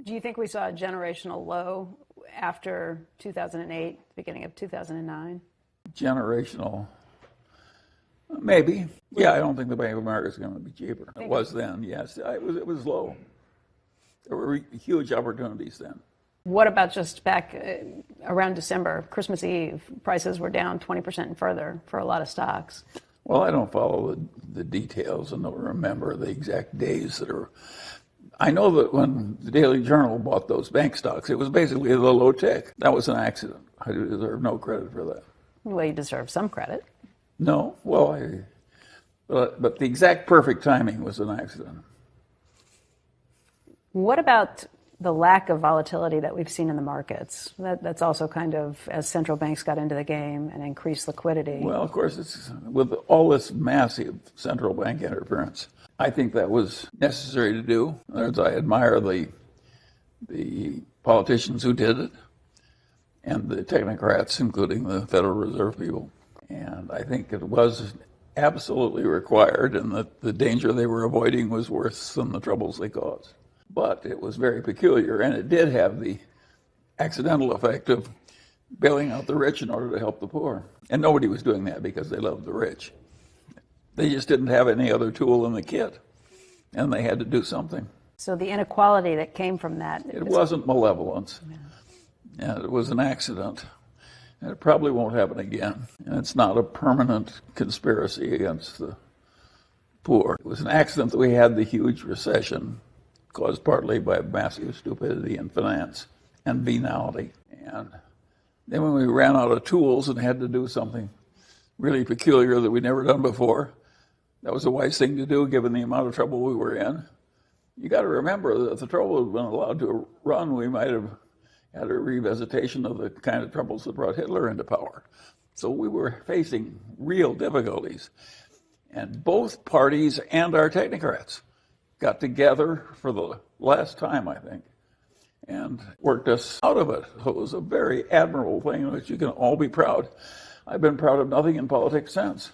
Do you think we saw a generational low after 2008, beginning of 2009? Generational? Maybe. Yeah, I don't think the Bank of America is going to be cheaper. It was then, yes. It was low. There were huge opportunities then. What about just back around December, Christmas Eve? Prices were down 20% and further for a lot of stocks. Well, I don't follow the details and don't remember the exact days that are. I know that when the Daily Journal bought those bank stocks, it was basically the low tick. That was an accident. I deserve no credit for that. Well, you deserve some credit. No, well, but the exact perfect timing was an accident. What about the lack of volatility that we've seen in the markets? That's also kind of, as central banks got into the game and increased liquidity. Well, of course, it's with all this massive central bank interference. I think that was necessary to do. In other words, I admire the politicians who did it and the technocrats, including the Federal Reserve people. And I think it was absolutely required, and that the danger they were avoiding was worse than the troubles they caused. But it was very peculiar, and it did have the accidental effect of bailing out the rich in order to help the poor. And nobody was doing that because they loved the rich. They just didn't have any other tool in the kit, and they had to do something. So the inequality that came from that... It wasn't malevolence. Yeah. And it was an accident. And it probably won't happen again. And it's not a permanent conspiracy against the poor. It was an accident that we had the huge recession, caused partly by massive stupidity in finance and venality. And then when we ran out of tools and had to do something really peculiar that we'd never done before, that was a wise thing to do given the amount of trouble we were in. You got to remember that if the trouble had been allowed to run, we might have had a revisitation of the kind of troubles that brought Hitler into power. So we were facing real difficulties. And both parties and our technocrats got together for the last time, I think, and worked us out of it. So it was a very admirable thing in which you can all be proud. I've been proud of nothing in politics since.